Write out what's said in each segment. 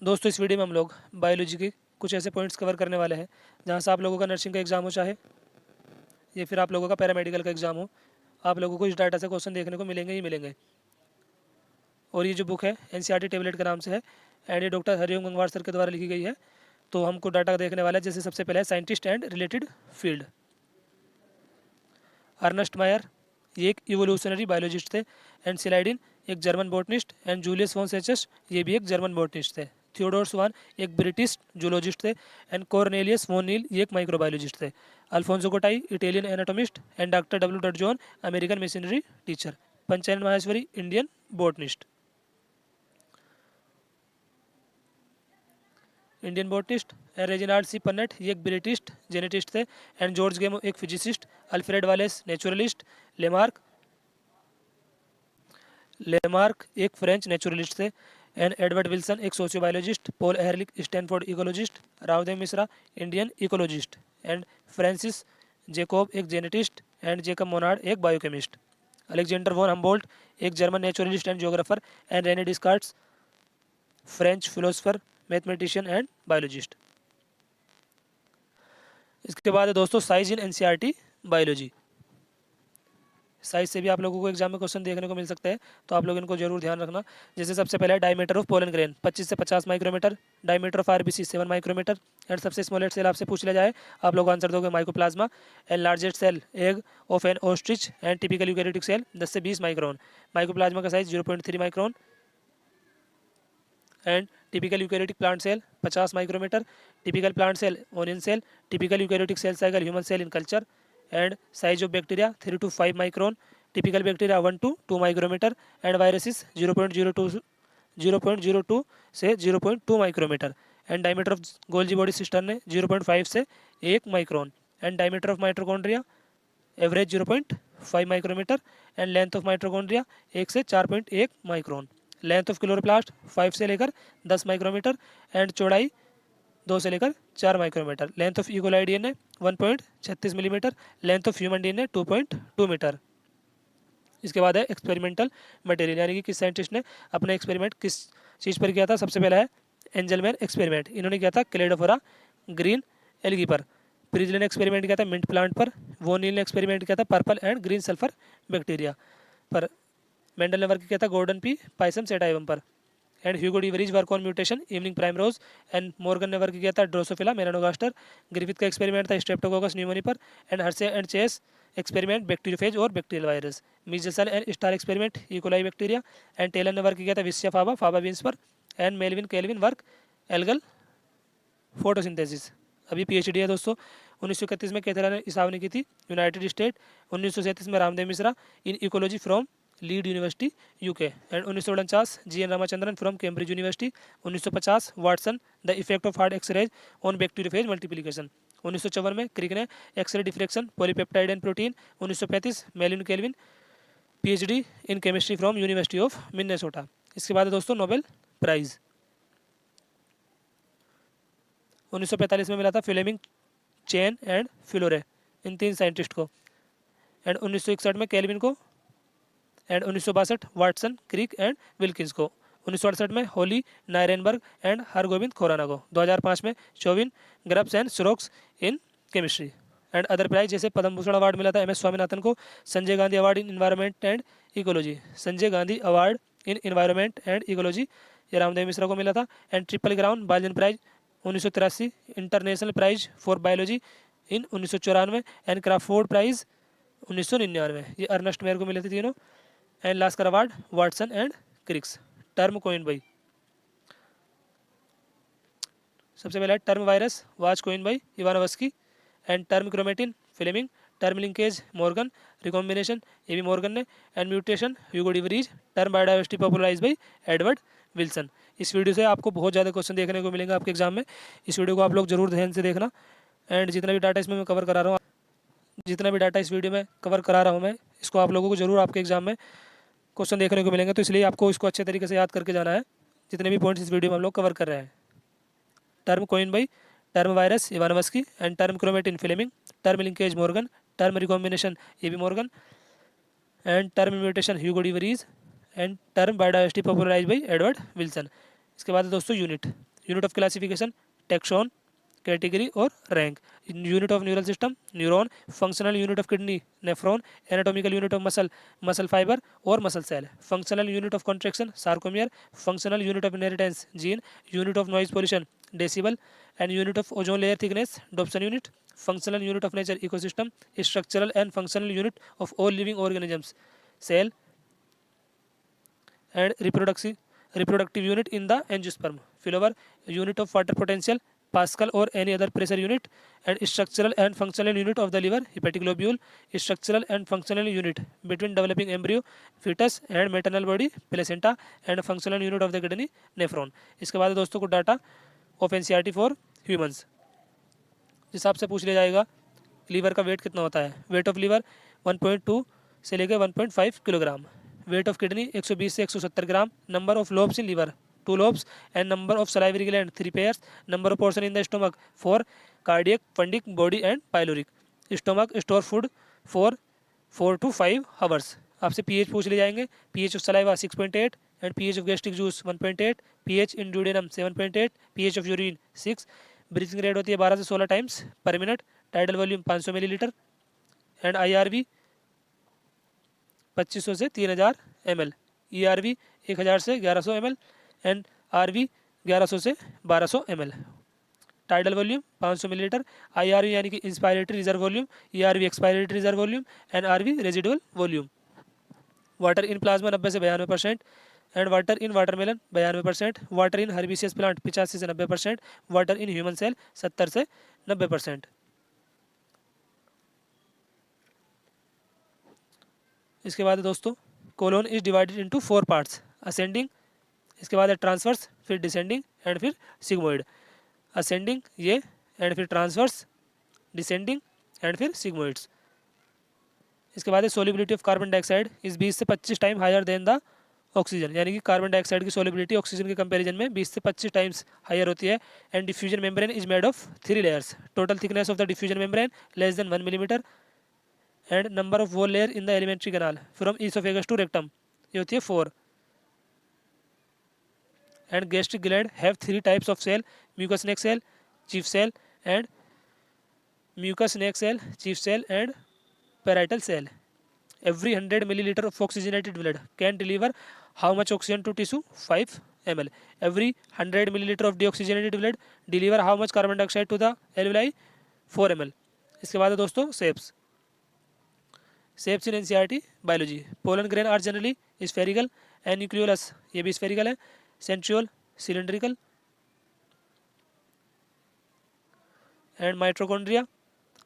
दोस्तों इस वीडियो में हम लोग बायोलॉजी के कुछ ऐसे पॉइंट्स कवर करने वाले हैं जहाँ से आप लोगों का नर्सिंग का एग्जाम हो, चाहे ये फिर आप लोगों का पैरामेडिकल का एग्जाम हो, आप लोगों को इस डाटा से क्वेश्चन देखने को मिलेंगे ही मिलेंगे। और ये जो बुक है एनसीईआरटी टेबलेट के नाम से है एंड ये डॉक्टर हरिओम गंगवार सर के द्वारा लिखी गई है। तो हमको डाटा देखने वाला है, जैसे सबसे पहले है scientist and related field. Ernst Mayr ये एक इवोल्यूशनरी बायोलॉजिस्ट थे। एंड सिलाइडिन एक German botanist. And Julius von Sachs ये भी एक जर्मन बॉटनिस्ट थे। थियोडोर स्वान एक ब्रिटिश जूलॉजिस्ट थे। एंड कॉर्नेलियस वॉन नील ये एक माइक्रोबायोलॉजिस्ट थे। Alfonso Corti Italian anatomist. And doctor W dot John American missionary teacher. Panchanan Maheshwari Indian botanist, Indian botanist. And Reginald C Punnett ये एक British geneticist थे। And George Gamow एक physicist. Alfred Wallace naturalist. Lamarck Lamarck एक French naturalist थे। And Edward Wilson एक sociobiologist. Paul Ehrlich Stanford ecologist. Ramdev Mishra Indian ecologist. And Francis Jacob एक geneticist. And Jacob Monod एक biochemist. Alexander von Humboldt एक German naturalist and geographer. And Rene Descartes French philosopher, mathematician and biologist. इसके बाद है दोस्तों size in NCERT biology. Size से भी आप लोगों को एग्जाम में क्वेश्चन देखने को मिल सकते हैं, तो आप लोग इनको जरूर ध्यान रखना। जैसे सबसे पहले है डायमीटर ऑफ पोलन ग्रेन 25 से 50 micrometre. Diameter of RBC 7 micrometre. And सबसे स्मॉलेस्ट सेल आपसे पूछ लिया जाए, आप लोग आंसर दोगे mycoplasma. And largest cell egg of an ostrich and typical eukaryotic cell 10 से 20 माइक्रोन। माइकोप्लाज्मा का size 0.3 micron. And typical eukaryotic plant cell 50 micrometre. Typical plant cell onion cell. Typical eukaryotic cell cycle human cell in culture. And size of bacteria 3 to 5 micron. Typical bacteria 1 to 2 micrometre. And viruses 0.02 से 0.2 micrometre. And diameter of Golgi body system ने 0.5 से 1 micron. And diameter of mitochondria average 0.5 micrometre. And length of mitochondria 1 से 4.1 micron. Length of chloroplast 5 से लेकर 10 micrometer. And चौड़ाई 2 से लेकर 4 micrometre. Length of E coli DNA 1.36 millimetre. Length of human DNA 2.2 metre. इसके बाद है एक्सपेरिमेंटल मटेरियल, यानी कि किस साइंटिस्ट ने अपना एक्सपेरिमेंट किस चीज़ पर किया था। सबसे पहला है एंजलमैन एक्सपेरिमेंट, इन्होंने किया था क्लेडोफोरा ग्रीन एल्गी पर। प्रिजल ने एक्सपेरिमेंट किया था मिंट प्लांट पर। वोनील ने एक्सपेरिमेंट किया था purple and green sulphur bacteria पर। मेंडल ने वर्क किया था गॉर्डन पी पाइसम सेटाइवम पर। And Hugo de Vries work on mutation evening primrose. And Morgan ने वर्क किया था ड्रोसोफिला मेलानोगास्टर। ग्रिफिथ का एक्सपेरिमेंट था स्ट्रेप्टोकोकस न्यूमोनी पर। And Hershey and Chase experiment bacteriophage और bacterial virus. Meselson and Stahl experiment E coli bacteria. And Taylor ने work किया था विसिया फाबा फाबा बीन्स पर। And Melvin kelvin work algal photosynthesis. अभी PhD है दोस्तों। 1931 में कैथेरा ने इसाव ने की थी यूनाइटेड स्टेट। 1937 में Ramdev Mishra in ecology from Leeds university UK. And 1949 GN Ramachandran from Cambridge university. 1950 Watson the effect of hard X rays on bacteriophage multiplication. 1954 में क्रिक ने X ray diffraction polypeptide and protein. 1935 Melvin Calvin PhD in chemistry from university of Minnesota. इसके बाद दोस्तों Nobel prize 1945 में मिला था Fleming, Chain and Florey, इन 3 scientist को। एंड 1961 में केल्विन को। And 1962 Watson Crick and Wilkins को। 1968 में Holley Nirenberg and Hargobind Khorana को। 2005 में Chauvin Grubbs and Schrock in chemistry. And other prize जैसे पद्म भूषण अवार्ड मिला था एम एस स्वामीनाथन को। Sanjay Gandhi award in environment and ecology, Sanjay Gandhi award in environment and ecology, ये रामदेव मिश्रा को मिला था। And triple crown Balzan prize 1983, international prize for biology in 1994। And Crafoord prize 1999, ये Ernst Mayr को मिले थे तीनों। And Lasker award Watson and Cricks. Term coined by, सबसे पहला term virus was coined by Ivanovsky. And term chromatin Fleming. Term linkage Morgan. Recombination ये भी Morgan ने। And mutation Hugo de Vries. Term biodiversity popularise by Edward Wilson. इस video से आपको बहुत ज़्यादा क्वेश्चन देखने को मिलेंगे आपके एग्जाम में। इस वीडियो को आप लोग जरूर ध्यान से देखना। एंड जितना भी डाटा इसमें मैं कवर करा रहा हूँ, जितना भी डाटा इस वीडियो में कवर करा रहा हूँ मैं, इसको आप लोगों को जरूर आपके एग्जाम में क्वेश्चन देखने को मिलेंगे, तो इसलिए आपको इसको अच्छे तरीके से याद करके जाना है, जितने भी पॉइंट्स इस वीडियो में हम लोग कवर कर रहे हैं। Term coined by term virus Ivanovsky. And term chromatin Fleming. Term linkage Morgan. Term recombination ये भी Morgan. And term mutation Hugo de Vries. And term biodiversity popularise by Edward Wilson. इसके बाद है दोस्तों unit of classification, taxon, category और rank. Unit of neural system neuron, functional unit of kidney nephron, anatomical unit of muscle fibre और muscle cell, functional unit of contraction sarcomere, functional unit of inheritance gene, unit of noise pollution decibel and unit of ozone layer thickness Dobson unit, functional unit of nature ecosystem, structural and functional unit of all living organisms cell and reproductive unit in the angiosperm, Philover, unit of water potential, Pascal or any other pressure unit, and structural and functional unit of the liver, hepatic lobule, structural and functional unit between developing embryo, fetus and maternal body, placenta, and functional unit of the kidney, nephron. इसके बाद दोस्तों को data of NCERT for humans हिसाब से पूछ लिया जाएगा liver का वेट कितना होता है। वेट ऑफ लीवर 1.2 से लेकर 1.5 किलोग्राम। वेट ऑफ किडनी 120 से 170 gram. Number of lobes in liver 2 lobes and number of salivary gland 3 pairs. Number of portion in the stomach 4 cardiac fundic body and pyloric. Stomach store food for 4 to 5 hours. आपसे pH पूछ ले जाएंगे। PH of saliva 6.8 and pH of gastric juice 1.8, pH in duodenum 7.8, pH of urine 6। Breathing rate होती है 12 से 16 times पर minute. Tidal volume 500 millilitre and IRV 2500 से 3000 ml, ERV 1000 से 1100 ml एंड आरवी 1100 से 1200 ml। Tidal volume 500 millilitre, IRV यानी कि inspiratory reserve volume, ERV expiratory reserve volume and RV residual volume. Water in plasma 90 से 92% and water in watermelon 92%, water in herbaceous plant 85 से 90%, water in human cell 70 से 90%। इसके बाद दोस्तों colon is divided into 4 parts, ascending, इसके बाद है transverse, फिर डिसेंडिंग एंड फिर सिग्मोइड। असेंडिंग ये एंड फिर ट्रांसवर्स, डिसेंडिंग एंड फिर सिग्मोइड्स। इसके बाद है सोलिबिलिटी ऑफ कार्बन डाइऑक्साइड इस 20 से 25 time higher than the oxygen, यानी कि कार्बन डाइऑक्साइड की सोलिबिलिटी ऑक्सीजन के कंपैरिजन में 20 से 25 टाइम्स हायर होती है। And diffusion membrane is made of 3 layers, total thickness of the diffusion membrane less than 1 millimetre and number of wall layer in the alimentary canal from oesophagus to rectum ये होती है 4। And gastric gland have 3 types of cell, mucus neck cell, chief cell and mucus neck cell, chief cell and parietal cell. Every 100 milliliter of oxygenated blood can deliver how much oxygen to tissue? 5 ml. Every 100 milliliter of deoxygenated blood deliver how much carbon dioxide to the alveoli? 4 ml. इसके बाद है दोस्तों shapes in NCERT biology. Pollen grain are generally spherical and nucleolus ये भी spherical है। Centriole cylindrical and mitochondria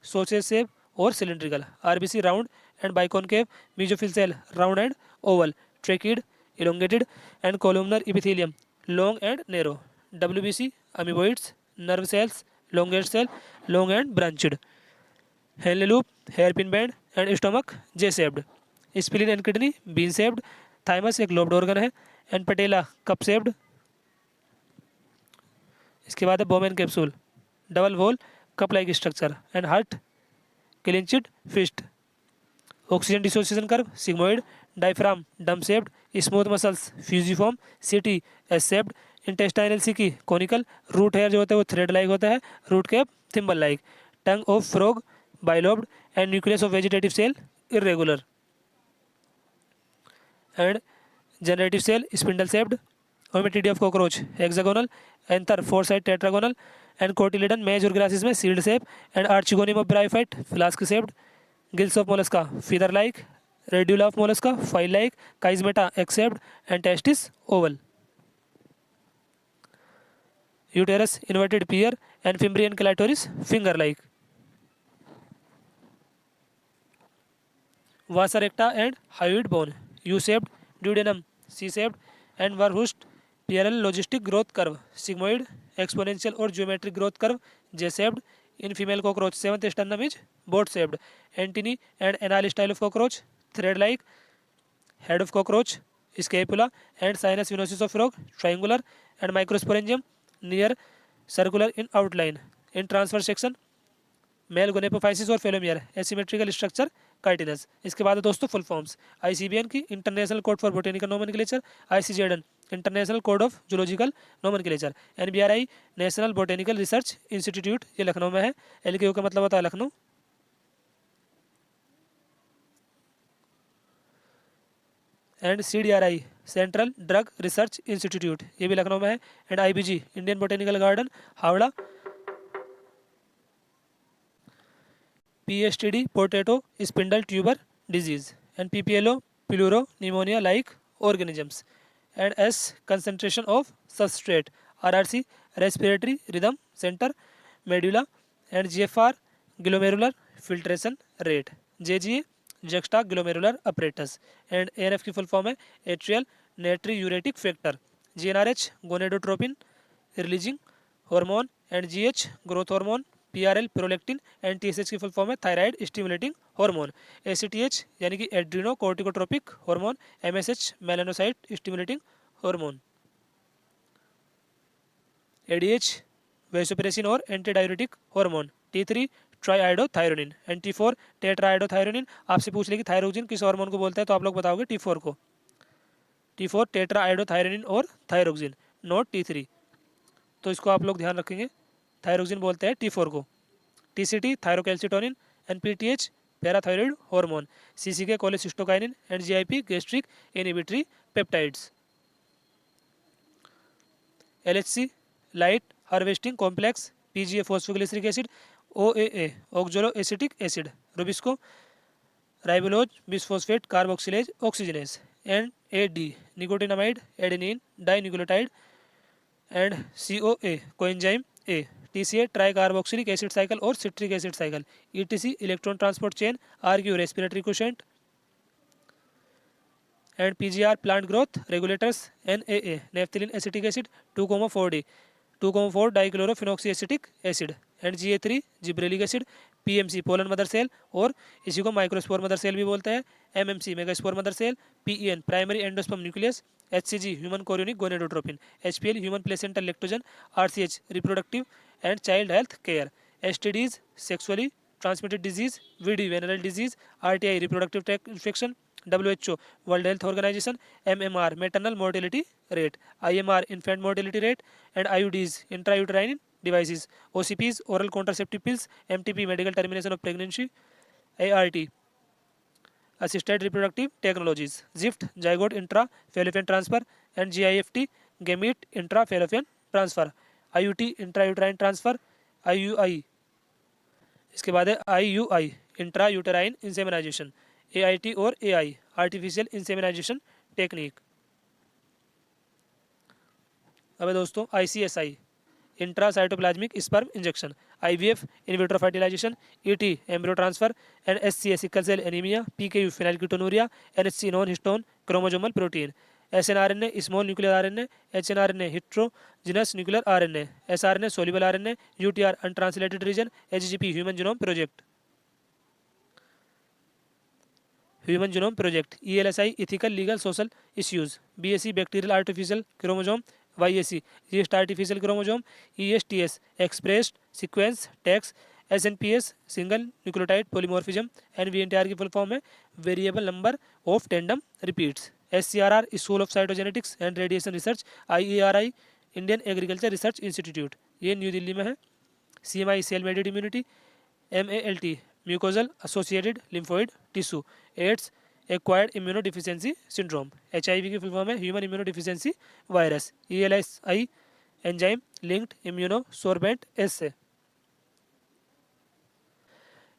sausage shape और cylindrical. RBC round and biconcave, mesophyll cell round and oval, tracheid elongated and columnar epithelium long and narrow. WBC amoeboids, nerve cells elongate cell long and branched. Henle loop hairpin bend and stomach J shaped. Spleen and kidney bean shaped. Thymus एक lobed organ है and patella cup shaped. इसके बाद है Bowman capsule, double wall cup like structure and heart clenched fist. Oxygen dissociation curve sigmoid. Diaphragm dome shaped. Smooth muscles fusiform. सिटी S shaped. Intestinal caeca conical. Root hair जो होता है वो thread like होता है। Root cap thimble like. Tongue of frog bilobed and nucleus of vegetative cell irregular and generative cell spindle shaped. Ommatidia of cockroach hexagonal. Anther 4 side tetragonal and cotyledon maize और grasses में shield shape and archegonium of bryophyte flask shaped. Gills of mollusca feather like. Radula of mollusca file like. Chiasmata X shaped and testis oval. Uterus inverted pear and fimbriae clitoris finger like. Vasa recta and hyoid bone U shaped. Duodenum C shaped and Verhulst Pearl logistic growth curve sigmoid. Exponential और geometric growth curve J shaped. In female cockroach seventh sternum is boat shaped. Antennae and anal style of cockroach thread like. Head of cockroach scapula and sinus venosus of frog triangular and microsporangium near circular in outline. In transfer section male gonapophysis और phallomere asymmetrical structure कार्टिनस। इसके बाद दोस्तों full forms ICBN की international code for botanical nomenclature, ICZN international code of zoological nomenclature. NBRI national botanical research institute, ये लखनऊ में है। LKU का मतलब होता है Lucknow. And CDRI central drug research institute, ये भी लखनऊ में है। And IBG Indian botanical garden Howrah. PSTD potato spindle tuber disease. And PPLO pleuro pneumonia like organisms. And S concentration of substrate, RRC respiratory rhythm center medulla. And GFR glomerular filtration rate, JGA juxtaglomerular apparatus. And ANF की full form है atrial natriuretic factor. GnRH gonadotropin releasing hormone. And GH growth hormone. PRL prolactin. And TSH की full form है thyroid stimulating hormone. ACTH यानी कि adrenocorticotropic hormone. MSH melanocyte stimulating hormone. ADH vasopressin और anti diuretic hormone. T3 triiodothyronine. And T4 tetraiodothyronine. आपसे पूछ ले कि thyroxine किस हार्मोन को बोलता है तो आप लोग बताओगे T4 को। T4 टेट्राआइडोथायरोनिन और थायरोक्सिन, नोट T3। तो इसको आप लोग ध्यान रखेंगे, थायरोक्सिन बोलते हैं T4 को। TCT thyrocalcitonin. And PTH parathyroid hormone. CCK cholecystokinin. And GIP gastric inhibitory peptides. LHC light harvesting complex. PGA phosphoglyceric acid. OAA oxaloacetic acid. Rubisco ribulose bisphosphate carboxylase oxygenase. And AD nicotinamide adenine dinucleotide. And COA coenzyme A। TCA tricarboxylic acid cycle और citric acid cycle. ETC electron transport chain. RQ respiratory quotient. And PGR plant growth regulators. NAA naphthalene acetic acid 2,4D 2,4 dichlorophenoxy acetic acid. And GA3 gibberellic acid. PMC pollen mother cell और इसी को microspore mother cell भी बोलते हैं। MMC megaspore mother cell. PEN primary endosperm nucleus. HCG human chorionic gonadotropin. HPL human placental lactogen. RCH reproductive and child health care. STDs sexually transmitted disease. VD venereal disease. RTI reproductive tract infection. WHO World Health Organization. MMR maternal mortality rate. IMR infant mortality rate. And IUDs intrauterine devices. OCPs oral contraceptive pills. MTP medical termination of pregnancy. ART assisted reproductive technologies. ZIFT zygote intra fallopian transfer. And GIFT gamete intra fallopian transfer. IUT intra uterine transfer. IUI इसके बाद है IUI intra uterine insemination. AIT और AI artificial insemination technique. अब दोस्तों ICSI intracytoplasmic sperm injection. IVF in vitro fertilisation. ET embryo transfer. And SCA sickle cell anaemia. PKU phenylketonuria. NHC non histone chromosomal protein. SNRNA small nuclear RNA। HNRNA heterogeneous nuclear RNA। SRNA soluble RNA। UTR untranslated region. HGP Human Genome Project. Human Genome project. ELSI ethical legal social issues. BSc bacterial artificial chromosome. YAC yeast artificial chromosome. ESTS expressed sequence tags. SNPS single nucleotide polymorphism. And VNTR की full form है variable number of tandem repeats. SCRR School of Cytogenetics and Radiation Research. IERI Indian Agriculture Research institute, ये न्यू दिल्ली में है। CMI cell mediated immunity. MALT mucosal associated lymphoid tissue. AIDS acquired immunodeficiency syndrome. HIV की full form है human immunodeficiency virus. ELSI enzyme linked immunosorbent assay.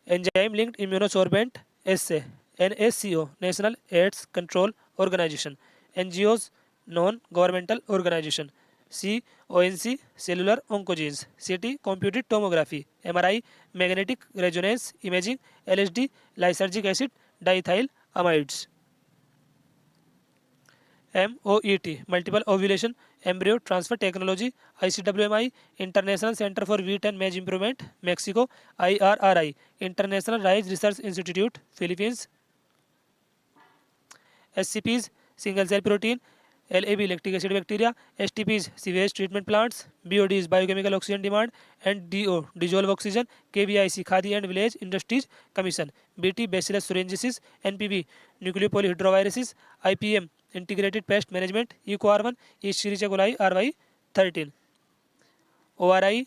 Enzyme linked immunosorbent assay. NACO national AIDS control organisation. NGOs non governmental organisation. CONC cellular oncogenes. CT computed tomography. MRI magnetic resonance imaging. LSD lysergic acid diethyl amides. MOET multiple ovulation embryo transfer technology. ICWMI international centre for wheat and maize improvement Mexico. IRRI international rice research institute Philippines. SCPs single cell protein. LAB lactic acid bacteria. STPs sewage treatment plants. BODs biochemical oxygen demand and DO dissolve oxygen. KVIC khadi and village industries commission. BT bacillus thuringiensis. NPV nucleopolyhedrovirus. IPM integrated pest management Eco R1 ईस्ट coli RY13 ORI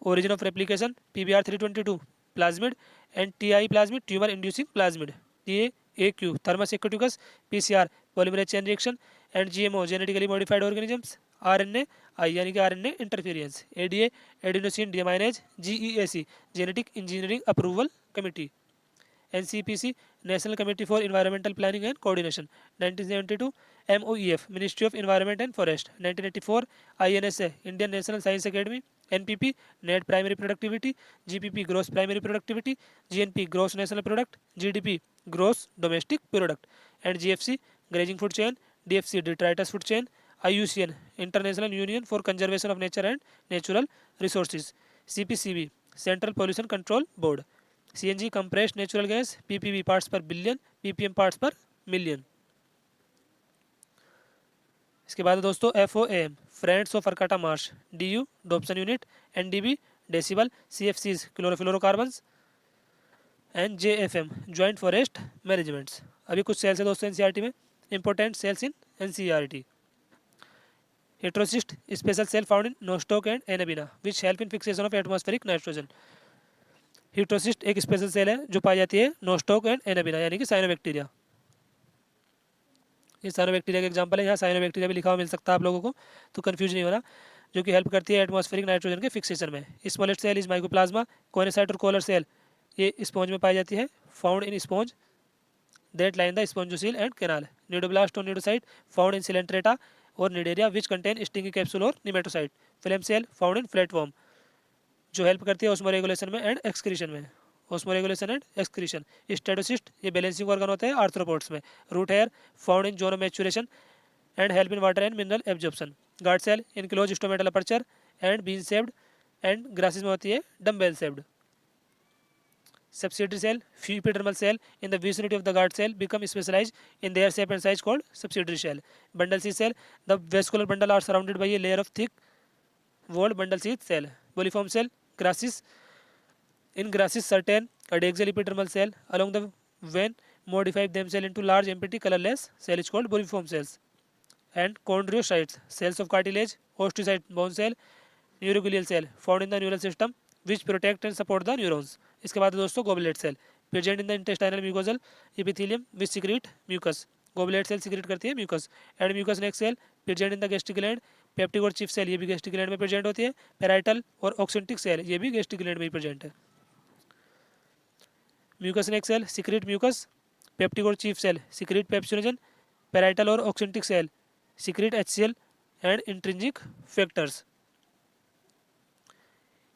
origin of replication PBR322 plasmid and TI plasmid tumor inducing plasmid TAAQ thermus aquaticus PCR polymerase chain reaction and GMO genetically modified organisms RNA यानी कि RNA interference ADA adenosine deaminase GEAC genetic engineering approval committee NCPC National Committee for Environmental Planning and Coordination 1972 MOEF Ministry of Environment and Forest 1984 INSA Indian National Science Academy NPP Net Primary Productivity GPP Gross Primary Productivity GNP Gross National Product GDP Gross Domestic Product and GFC Grazing Food Chain DFC Detritus Food Chain IUCN International Union for Conservation of Nature and Natural Resources CPCB Central Pollution Control Board CNG compressed natural gas ppb parts per billion ppm parts per million। इसके बाद दोस्तों FOAM friends of Arcata marsh DU Dobson unit NDB decibel CFCs chlorofluorocarbons and JFM joint forest managements. अभी कुछ cells है दोस्तों NCERT में important cells in NCERT heterocyst special cell found in nostoc and anabina which help in fixation of atmospheric nitrogen। हीट्रोसिस्ट एक special cell है जो पाई जाती है नोस्टोक एंड एनाबिना यानी कि साइनोबैक्टीरिया। ये साइनोबैक्टीरिया का एग्जांपल है, यहाँ साइनोबैक्टीरिया भी लिखा हुआ मिल सकता है आप लोगों को, तो कंफ्यूज नहीं होना, जो कि हेल्प करती है एटमॉस्फेरिक नाइट्रोजन के फिक्सेशन में। Smallest cell is mycoplasma choanocyte और कॉलर सेल ये स्पॉन्ज में पाई जाती है found in sponge that line the spongocoel and canal. Cnidoblast और नीडोसाइट फाउंड इन सिलेंट्रेटा और cnidaria which contain stinging capsule और nematocyst. Flame cell found in flatworm जो हेल्प करती है ऑस्मो रेगुलेशन में एंड एक्सक्रीशन में, osmoregulation and excretion. Statocyst ये balancing organ होते हैं आर्थ्रोपोड्स में। Root hair found in zone of maturation and help in water and mineral absorption. Guard cell in close stomatal aperture and bean shaped and grasses में होती है dumbbell shaped. subsidiary cell few epidermal cell in the vicinity of the guard cell become specialized in their shape and size called subsidiary cell। bundle sheath cell the vascular bundle are surrounded by a layer of thick walled bundle sheath cell। boliform cell grasses in grasses certain adaxial epidermal cell along the vein modify themselves into large empty colorless cell is called boliform cells। and chondriocytes cells of cartilage osteocyte bone cell neuroglial cell found in the neural system which protect and support the neurons। इसके बाद दोस्तों goblet cell present in the intestinal mucosal epithelium which secrete mucus. Goblet cell secrete करती है mucus. And mucus neck cell present in the gastric gland. Peptic और chief cell ये भी gastric gland में present होती है। पैराइटल और oxyntic cell ये भी गैस्ट्रिक ग्लैंड में ही प्रेजेंट है। Mucus neck cell secrete mucus. Peptic और chief cell secrete pepsinogen. Parietal और oxyntic cell secrete HCl and intrinsic factors.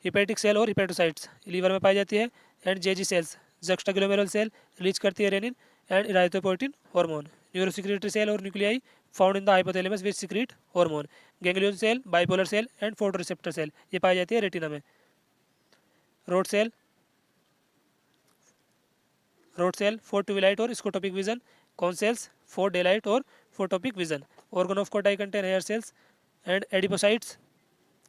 Hepatic cell और हिपैटोसाइट्स लीवर में पाई जाती है। And JG cells juxtaglomerular cell release करती है renin and erythropoietin hormone. Neurosecretory cell और nuclei found in the hypothalamus which secrete hormone. Ganglion cell bipolar cell and photoreceptor cell ये पाई जाती है रेटिना में। रोड सेल फॉर ट्विलाइट और scotopic vision. Cone cells for daylight और photopic vision. Organ of Corti contain hair cells and adipocytes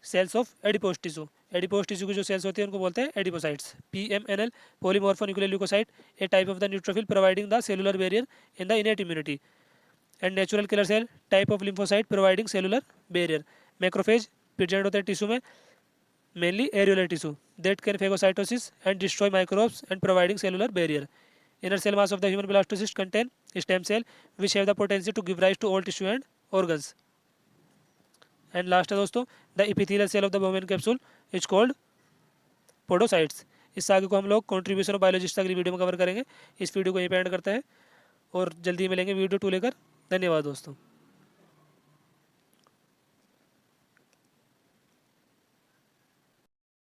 cells of adipose tissue. Adipose tissue की जो cells होती है उनको बोलते हैं adipocytes. PMNL polymorphonuclear leukocyte a type of the neutrophil providing the cellular barrier in the innate immunity. And natural killer cell type of lymphocyte providing cellular barrier. Macrophage present होते हैं tissue में mainly areolar tissue that can phagocytosis and destroy microbes and providing cellular barrier. Inner cell mass of the human blastocyst contain stem cell which have the potential to give rise to all tissue and organs. And last है दोस्तों the epithelial cell of the Bowman capsule is called podocytes. इस आगे को हम लोग contribution of biologist अगली video में cover करेंगे। इस वीडियो को यहीं पे एंड करते हैं और जल्दी मिलेंगे वीडियो 2 लेकर। धन्यवाद दोस्तों।